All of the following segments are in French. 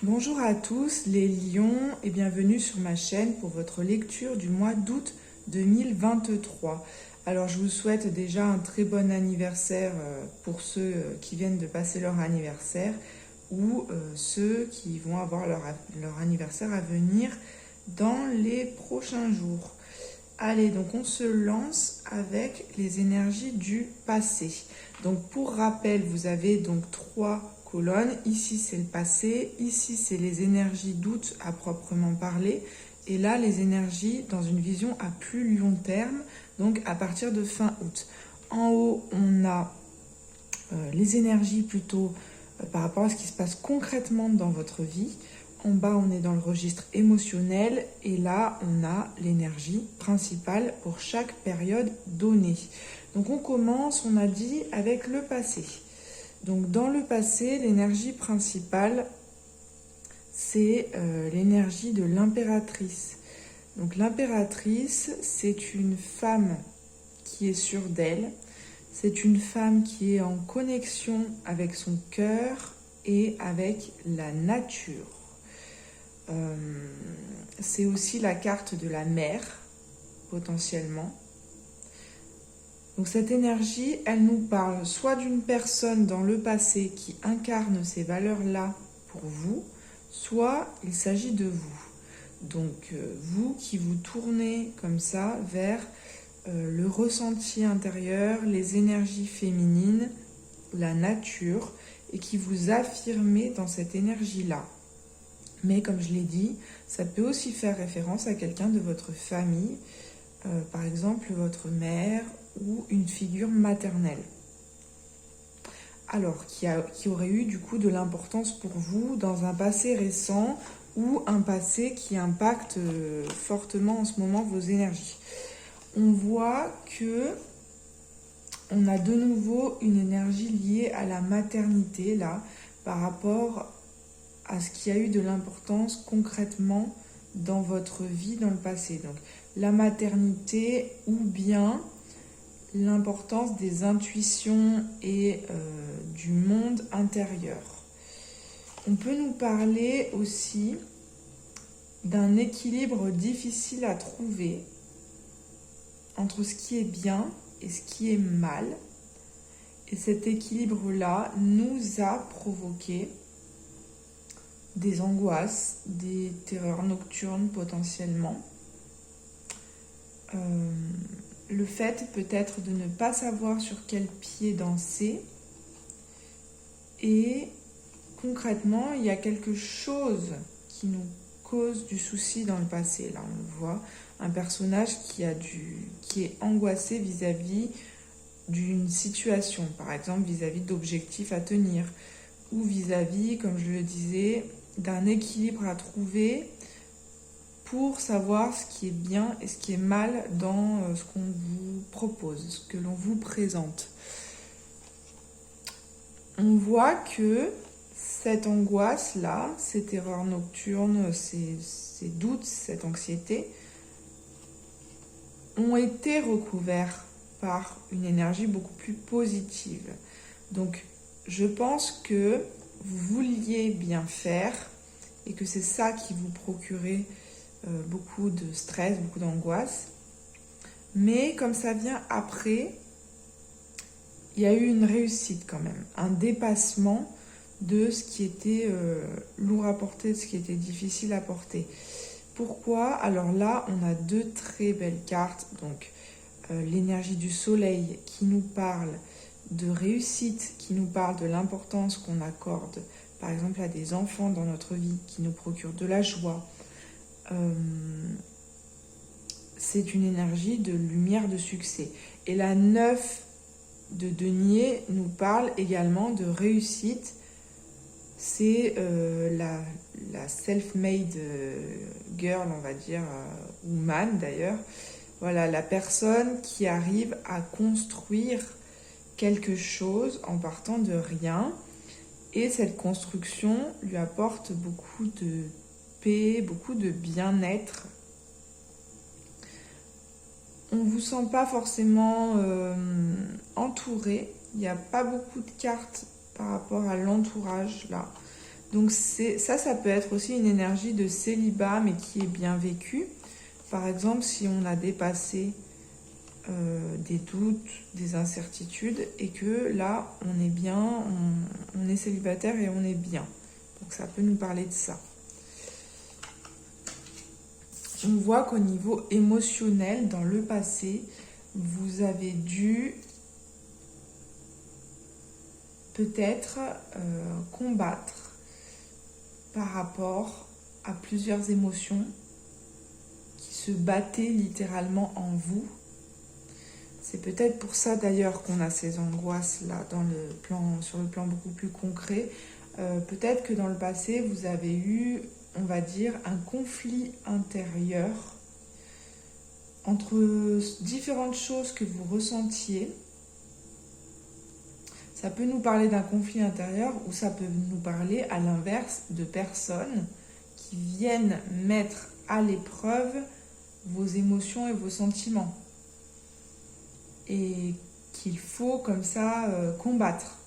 Bonjour à tous les lions et bienvenue sur ma chaîne pour votre lecture du mois d'août 2023. Alors je vous souhaite déjà un très bon anniversaire pour ceux qui viennent de passer leur anniversaire ou ceux qui vont avoir leur anniversaire à venir dans les prochains jours. Allez, donc on se lance avec les énergies du passé. Donc pour rappel, vous avez donc trois colonnes. Ici c'est le passé, ici c'est les énergies d'août à proprement parler, et là les énergies dans une vision à plus long terme, donc à partir de fin août. En haut on a les énergies plutôt par rapport à ce qui se passe concrètement dans votre vie. En bas, on est dans le registre émotionnel et là, on a l'énergie principale pour chaque période donnée. Donc, on commence, on a dit, avec le passé. Donc, dans le passé, l'énergie principale, c'est l'énergie de l'impératrice. Donc, l'impératrice, c'est une femme qui est sûre d'elle. C'est une femme qui est en connexion avec son cœur et avec la nature. C'est aussi la carte de la mer, potentiellement. Donc cette énergie, elle nous parle soit d'une personne dans le passé qui incarne ces valeurs-là pour vous, soit il s'agit de vous. Donc vous qui vous tournez comme ça vers le ressenti intérieur, les énergies féminines, la nature, et qui vous affirmez dans cette énergie-là. Mais comme je l'ai dit, ça peut aussi faire référence à quelqu'un de votre famille, par exemple votre mère ou une figure maternelle. Alors, qui aurait eu du coup de l'importance pour vous dans un passé récent ou un passé qui impacte fortement en ce moment vos énergies. On voit que on a de nouveau une énergie liée à la maternité là, par rapport à ce qui a eu de l'importance concrètement dans votre vie dans le passé. Donc la maternité ou bien l'importance des intuitions et du monde intérieur. On peut nous parler aussi d'un équilibre difficile à trouver entre ce qui est bien et ce qui est mal. Et cet équilibre-là nous a provoqué des angoisses, des terreurs nocturnes potentiellement. Le fait peut-être de ne pas savoir sur quel pied danser. Et concrètement, il y a quelque chose qui nous cause du souci dans le passé. Là, on le voit, un personnage qui est angoissé vis-à-vis d'une situation, par exemple vis-à-vis d'objectifs à tenir, ou vis-à-vis, comme je le disais, d'un équilibre à trouver pour savoir ce qui est bien et ce qui est mal dans ce qu'on vous propose, ce que l'on vous présente. On voit que cette angoisse-là, ces terreurs nocturnes, ces doutes, cette anxiété, ont été recouverts par une énergie beaucoup plus positive. Donc, je pense que vous vouliez bien faire et que c'est ça qui vous procurait beaucoup de stress, beaucoup d'angoisse. Mais comme ça vient après, il y a eu une réussite quand même, un dépassement de ce qui était lourd à porter, de ce qui était difficile à porter. Pourquoi? Alors là, on a deux très belles cartes. Donc, l'énergie du soleil qui nous parle de réussite, qui nous parle de l'importance qu'on accorde, par exemple, à des enfants dans notre vie, qui nous procurent de la joie. C'est une énergie de lumière, de succès. Et la 9 de denier nous parle également de réussite. C'est la self-made girl, on va dire, ou man d'ailleurs. Voilà, la personne qui arrive à construire quelque chose en partant de rien. Et cette construction lui apporte beaucoup de paix, beaucoup de bien-être. On ne vous sent pas forcément entouré. Il n'y a pas beaucoup de cartes par rapport à l'entourage là. Donc ça peut être aussi une énergie de célibat, mais qui est bien vécue. Par exemple, si on a dépassé des doutes, des incertitudes, et que là, on est bien, on est célibataire et on est bien. Donc ça peut nous parler de ça. On voit qu'au niveau émotionnel, dans le passé, vous avez dû peut-être combattre par rapport à plusieurs émotions qui se battaient littéralement en vous. C'est peut-être pour ça d'ailleurs qu'on a ces angoisses-là sur le plan beaucoup plus concret. Peut-être que dans le passé, vous avez eu, on va dire, un conflit intérieur entre différentes choses que vous ressentiez. Ça peut nous parler d'un conflit intérieur ou ça peut nous parler à l'inverse de personnes qui viennent mettre à l'épreuve vos émotions et vos sentiments. Et qu'il faut comme ça combattre.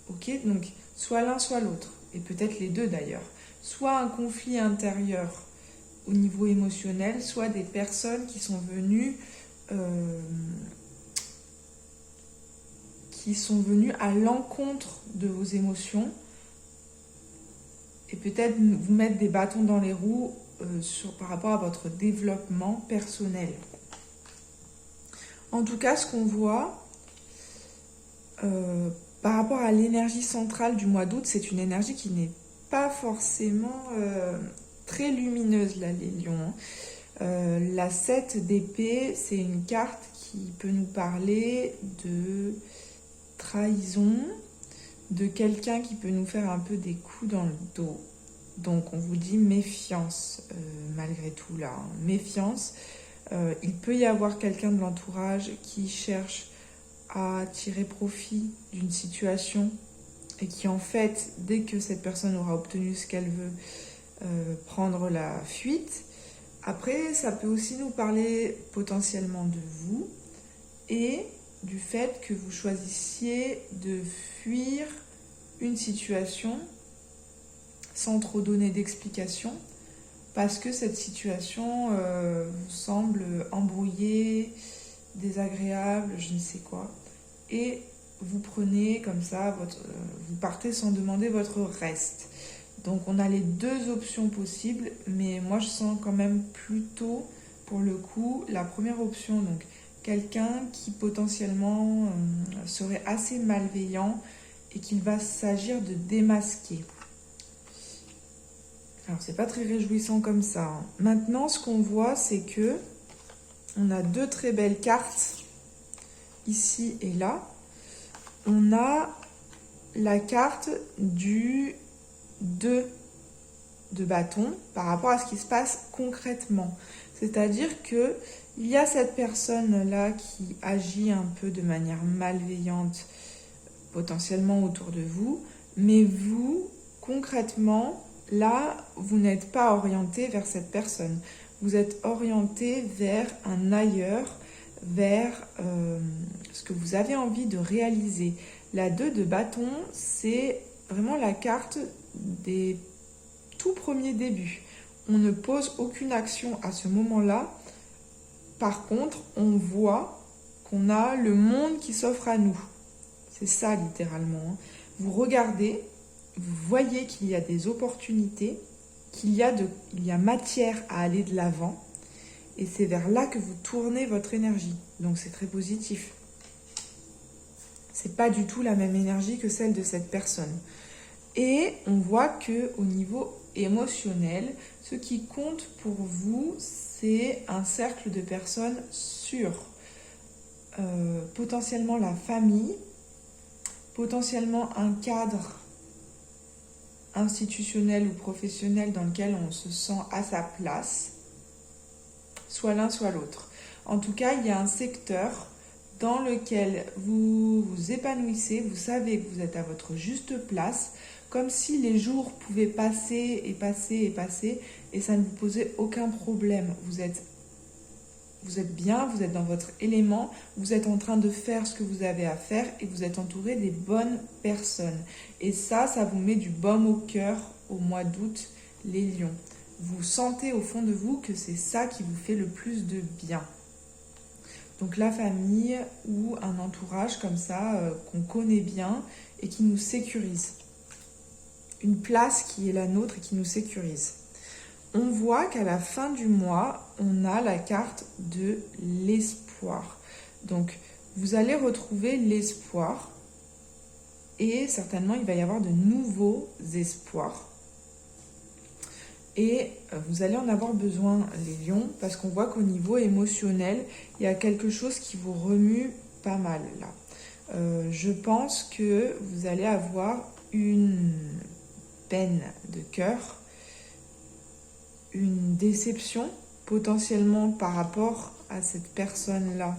Ok, donc soit l'un soit l'autre, et peut-être les deux d'ailleurs. Soit un conflit intérieur au niveau émotionnel, soit des personnes qui sont venues à l'encontre de vos émotions et peut-être vous mettre des bâtons dans les roues par rapport à votre développement personnel. En tout cas, ce qu'on voit par rapport à l'énergie centrale du mois d'août, c'est une énergie qui n'est pas forcément très lumineuse, là, les lions. La 7 d'épée, c'est une carte qui peut nous parler de trahison, de quelqu'un qui peut nous faire un peu des coups dans le dos. Donc, on vous dit méfiance, malgré tout, là. Hein. Méfiance. Il peut y avoir quelqu'un de l'entourage qui cherche à tirer profit d'une situation et qui en fait, dès que cette personne aura obtenu ce qu'elle veut, prendre la fuite. Après, ça peut aussi nous parler potentiellement de vous et du fait que vous choisissiez de fuir une situation sans trop donner d'explication parce que cette situation vous semble embrouillée, désagréable, je ne sais quoi. Et vous prenez comme ça, vous partez sans demander votre reste. Donc on a les deux options possibles, mais moi je sens quand même plutôt, pour le coup, la première option. Donc quelqu'un qui potentiellement serait assez malveillant et qu'il va s'agir de démasquer. Alors c'est pas très réjouissant comme ça. Hein. Maintenant, ce qu'on voit, c'est que on a deux très belles cartes, ici et là. On a la carte du 2 de bâton par rapport à ce qui se passe concrètement. C'est-à-dire que il y a cette personne-là qui agit un peu de manière malveillante, potentiellement autour de vous, mais vous, concrètement, là, vous n'êtes pas orienté vers cette personne. Vous êtes orienté vers un ailleurs, vers ce que vous avez envie de réaliser. La 2 de bâton, c'est vraiment la carte des tout premiers débuts. On ne pose aucune action à ce moment-là. Par contre, on voit qu'on a le monde qui s'offre à nous. C'est ça littéralement. Vous regardez, vous voyez qu'il y a des opportunités, qu'il y a matière à aller de l'avant. Et c'est vers là que vous tournez votre énergie. Donc c'est très positif. C'est pas du tout la même énergie que celle de cette personne. Et on voit qu'au niveau émotionnel, ce qui compte pour vous, c'est un cercle de personnes sûres. Potentiellement la famille, potentiellement un cadre institutionnel ou professionnel dans lequel on se sent à sa place, soit l'un soit l'autre. En tout cas, il y a un secteur dans lequel vous vous épanouissez, vous savez que vous êtes à votre juste place, comme si les jours pouvaient passer et passer et passer et ça ne vous posait aucun problème. Vous êtes Vous êtes bien, vous êtes dans votre élément, vous êtes en train de faire ce que vous avez à faire et vous êtes entouré des bonnes personnes. Et ça vous met du baume au cœur au mois d'août, les lions. Vous sentez au fond de vous que c'est ça qui vous fait le plus de bien. Donc la famille ou un entourage comme ça qu'on connaît bien et qui nous sécurise. Une place qui est la nôtre et qui nous sécurise. On voit qu'à la fin du mois, on a la carte de l'espoir. Donc vous allez retrouver l'espoir et certainement il va y avoir de nouveaux espoirs. Et vous allez en avoir besoin, les lions, parce qu'on voit qu'au niveau émotionnel, il y a quelque chose qui vous remue pas mal là. Je pense que vous allez avoir une peine de cœur, une déception potentiellement par rapport à cette personne-là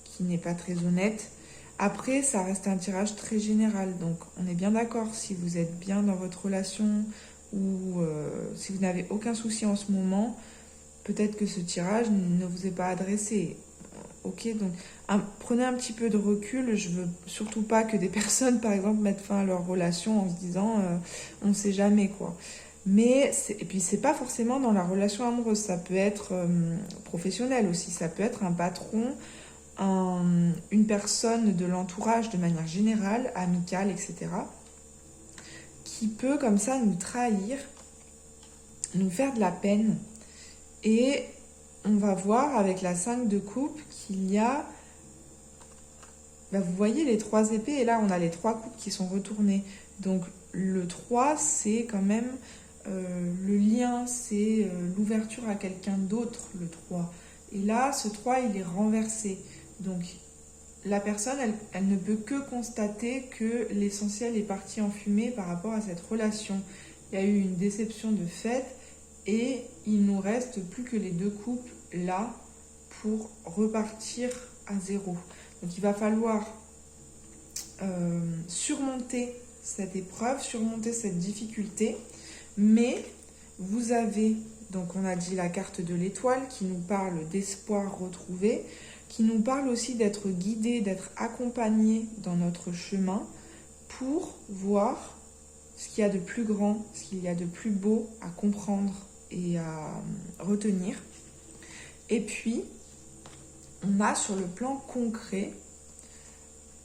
qui n'est pas très honnête. Après, ça reste un tirage très général, donc on est bien d'accord, si vous êtes bien dans votre relation ou si vous n'avez aucun souci en ce moment, peut-être que ce tirage ne vous est pas adressé. Ok, donc prenez un petit peu de recul. Je veux surtout pas que des personnes, par exemple, mettent fin à leur relation en se disant on ne sait jamais quoi. Et puis c'est pas forcément dans la relation amoureuse, ça peut être professionnel aussi, ça peut être un patron, une personne de l'entourage de manière générale, amicale, etc., qui peut comme ça nous trahir, nous faire de la peine. Et on va voir avec la 5 de coupe qu'il y a, vous voyez les 3 épées, et là on a les 3 coupes qui sont retournées. Donc le 3, c'est quand même le lien, c'est l'ouverture à quelqu'un d'autre, le 3. Et là, ce 3, il est renversé. Donc la personne, elle ne peut que constater que l'essentiel est parti en fumée par rapport à cette relation. Il y a eu une déception de fait et il nous reste plus que les 2 coupes là pour repartir à zéro. Donc il va falloir surmonter cette épreuve, surmonter cette difficulté, mais vous avez, donc on a dit la carte de l'étoile qui nous parle d'espoir retrouvé, qui nous parle aussi d'être guidé, d'être accompagné dans notre chemin pour voir ce qu'il y a de plus grand, ce qu'il y a de plus beau à comprendre et à retenir. Et puis, on a sur le plan concret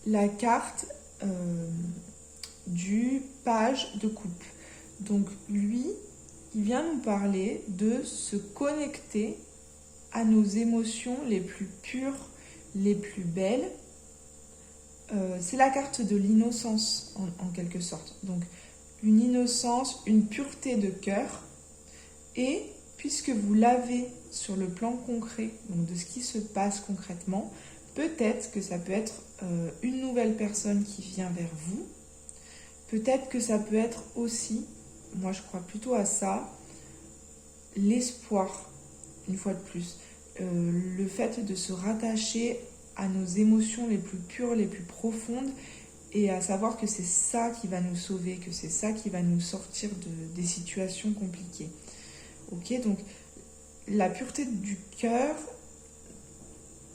la carte du page de coupe. Donc lui, il vient nous parler de se connecter à nos émotions les plus pures, les plus belles. C'est la carte de l'innocence en quelque sorte. Donc une innocence, une pureté de cœur. Et puisque vous l'avez sur le plan concret, donc de ce qui se passe concrètement, peut-être que ça peut être une nouvelle personne qui vient vers vous. Peut-être que ça peut être aussi, moi je crois plutôt à ça, l'espoir, une fois de plus. Le fait de se rattacher à nos émotions les plus pures, les plus profondes, et à savoir que c'est ça qui va nous sauver, que c'est ça qui va nous sortir des situations compliquées. Ok, donc la pureté du cœur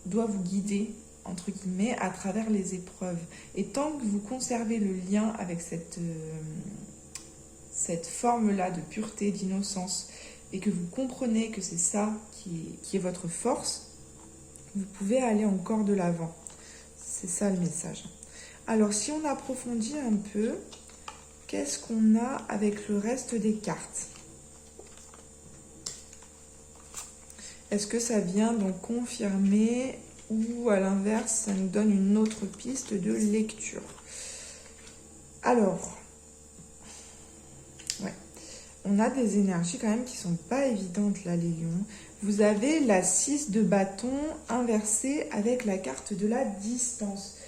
doit vous guider, entre guillemets, à travers les épreuves. Et tant que vous conservez le lien avec cette forme-là de pureté, d'innocence, et que vous comprenez que c'est ça qui est votre force, vous pouvez aller encore de l'avant. C'est ça le message. Alors, si on approfondit un peu, qu'est-ce qu'on a avec le reste des cartes ? Est-ce que ça vient donc confirmer ou à l'inverse, ça nous donne une autre piste de lecture? Alors, ouais, on a des énergies quand même qui sont pas évidentes là, les lions. Vous avez la 6 de bâton inversée avec la carte de la distance.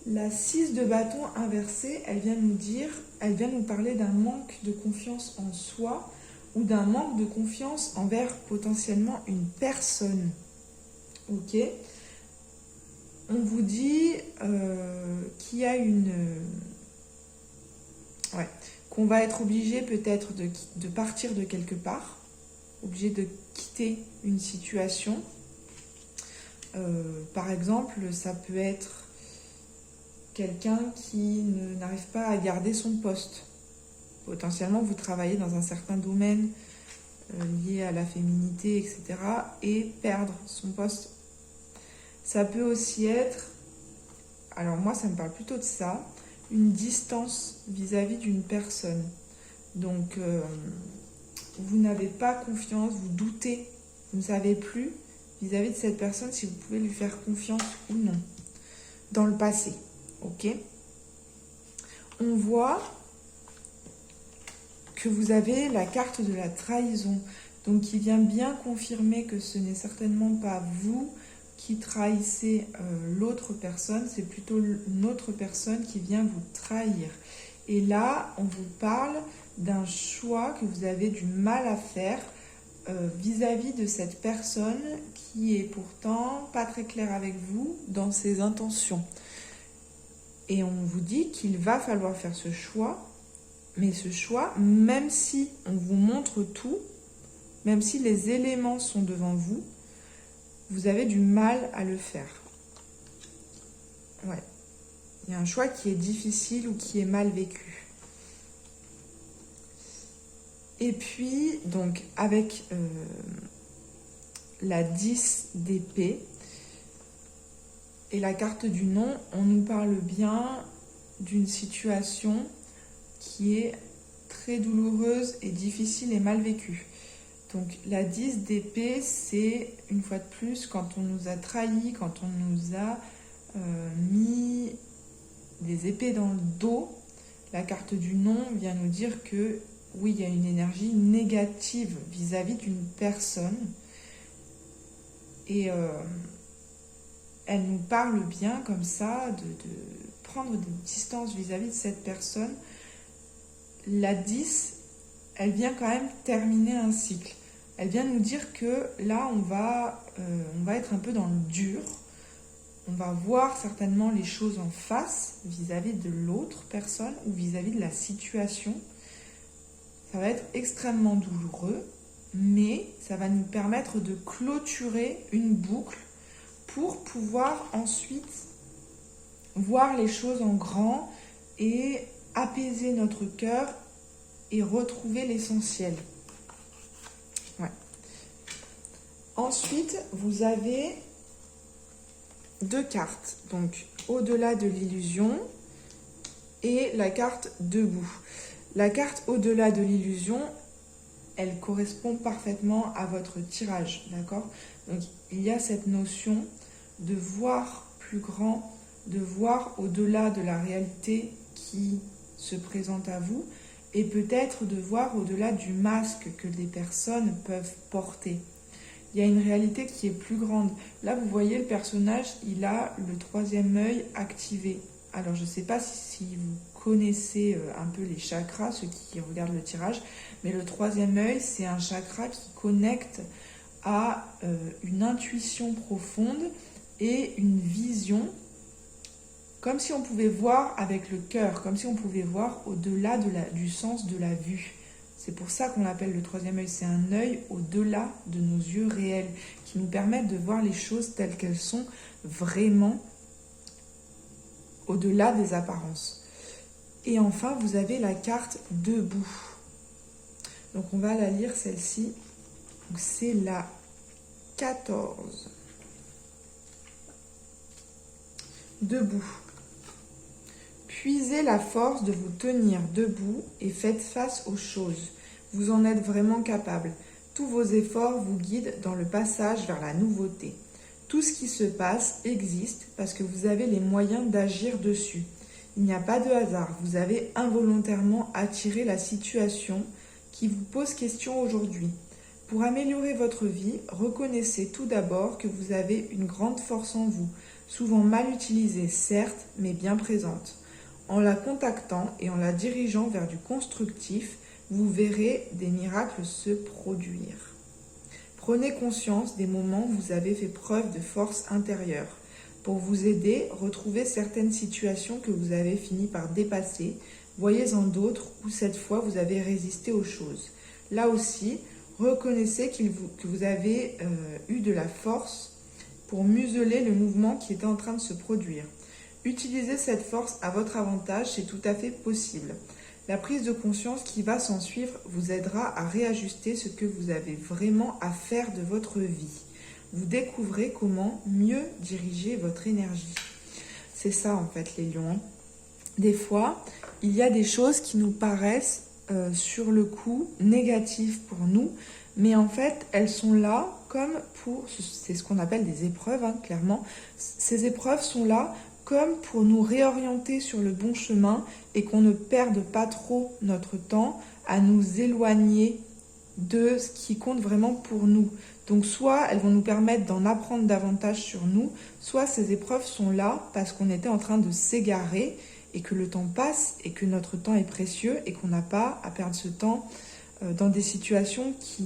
La 6 de bâton inversée, elle vient nous parler d'un manque de confiance en soi ou d'un manque de confiance envers potentiellement une personne. Ok ? On vous dit qu'il y a qu'on va être obligé peut-être de partir de quelque part, obligé de quitter une situation. Par exemple, ça peut être quelqu'un qui n'arrive pas à garder son poste. Potentiellement, vous travaillez dans un certain domaine lié à la féminité, etc. et perdre son poste. Ça peut aussi être, alors moi ça me parle plutôt de ça, une distance vis-à-vis d'une personne. Donc vous n'avez pas confiance, vous doutez, vous ne savez plus vis-à-vis de cette personne si vous pouvez lui faire confiance ou non. Dans le passé, ok? On voit que vous avez la carte de la trahison, donc qui vient bien confirmer que ce n'est certainement pas vous qui trahissez l'autre personne, c'est plutôt une autre personne qui vient vous trahir. Et là, on vous parle d'un choix que vous avez du mal à faire vis-à-vis de cette personne qui est pourtant pas très claire avec vous dans ses intentions. Et on vous dit qu'il va falloir faire ce choix, mais ce choix, même si on vous montre tout, même si les éléments sont devant vous, vous avez du mal à le faire. Ouais. Il y a un choix qui est difficile ou qui est mal vécu. Et puis, donc, avec la 10 d'épée et la carte du non, on nous parle bien d'une situation qui est très douloureuse et difficile et mal vécue. Donc la 10 d'épée, c'est une fois de plus quand on nous a trahis, quand on nous a mis des épées dans le dos. La carte du non vient nous dire que oui, il y a une énergie négative vis-à-vis d'une personne. Et elle nous parle bien comme ça de prendre des distances vis-à-vis de cette personne. La 10, elle vient quand même terminer un cycle. Elle vient nous dire que là, on va être un peu dans le dur. On va voir certainement les choses en face vis-à-vis de l'autre personne ou vis-à-vis de la situation. Ça va être extrêmement douloureux, mais ça va nous permettre de clôturer une boucle pour pouvoir ensuite voir les choses en grand et apaiser notre cœur et retrouver l'essentiel. Ouais. Ensuite, vous avez deux cartes. Donc, au-delà de l'illusion et la carte debout. La carte au-delà de l'illusion, elle correspond parfaitement à votre tirage, d'accord? Donc, il y a cette notion de voir plus grand, de voir au-delà de la réalité qui se présente à vous et peut-être de voir au-delà du masque que les personnes peuvent porter. Il y a une réalité qui est plus grande. Là, vous voyez, le personnage, il a le troisième œil activé. Alors, je ne sais pas si vous connaissez un peu les chakras, ceux qui regardent le tirage, mais le troisième œil, c'est un chakra qui connecte à une intuition profonde et une vision, comme si on pouvait voir avec le cœur, comme si on pouvait voir au-delà du sens de la vue. C'est pour ça qu'on l'appelle le troisième œil. C'est un œil au-delà de nos yeux réels, qui nous permettent de voir les choses telles qu'elles sont vraiment au-delà des apparences. Et enfin, vous avez la carte debout. Donc, on va la lire, celle-ci. C'est la 14. Debout. Puisez la force de vous tenir debout et faites face aux choses. Vous en êtes vraiment capable. Tous vos efforts vous guident dans le passage vers la nouveauté. Tout ce qui se passe existe parce que vous avez les moyens d'agir dessus. Il n'y a pas de hasard. Vous avez involontairement attiré la situation qui vous pose question aujourd'hui. Pour améliorer votre vie, reconnaissez tout d'abord que vous avez une grande force en vous, souvent mal utilisée, certes, mais bien présente. En la contactant et en la dirigeant vers du constructif, vous verrez des miracles se produire. Prenez conscience des moments où vous avez fait preuve de force intérieure. Pour vous aider, retrouvez certaines situations que vous avez fini par dépasser. Voyez-en d'autres où cette fois vous avez résisté aux choses. Là aussi, reconnaissez que vous avez eu de la force pour museler le mouvement qui était en train de se produire. Utilisez cette force à votre avantage, c'est tout à fait possible. La prise de conscience qui va s'en suivre vous aidera à réajuster ce que vous avez vraiment à faire de votre vie. Vous découvrez comment mieux diriger votre énergie. C'est ça en fait les lions. Des fois, il y a des choses qui nous paraissent sur le coup négatives pour nous, mais en fait elles sont là comme pour, c'est ce qu'on appelle des épreuves, hein, clairement. Ces épreuves sont là comme pour nous réorienter sur le bon chemin et qu'on ne perde pas trop notre temps à nous éloigner de ce qui compte vraiment pour nous. Donc soit elles vont nous permettre d'en apprendre davantage sur nous, soit ces épreuves sont là parce qu'on était en train de s'égarer et que le temps passe et que notre temps est précieux et qu'on n'a pas à perdre ce temps dans des situations qui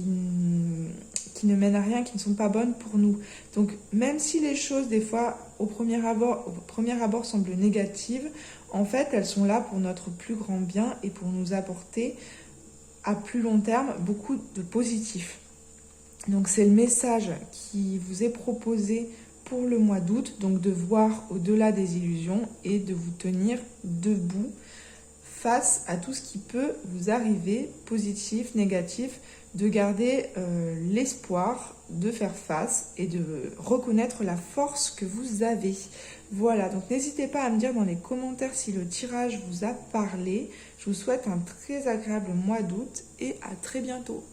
ne mènent à rien, qui ne sont pas bonnes pour nous. Donc même si les choses des fois au premier abord semblent négatives, en fait elles sont là pour notre plus grand bien et pour nous apporter à plus long terme beaucoup de positif. Donc c'est le message qui vous est proposé pour le mois d'août, donc de voir au-delà des illusions et de vous tenir debout face à tout ce qui peut vous arriver, positif, négatif, de garder l'espoir de faire face et de reconnaître la force que vous avez. Voilà, donc n'hésitez pas à me dire dans les commentaires si le tirage vous a parlé. Je vous souhaite un très agréable mois d'août et à très bientôt.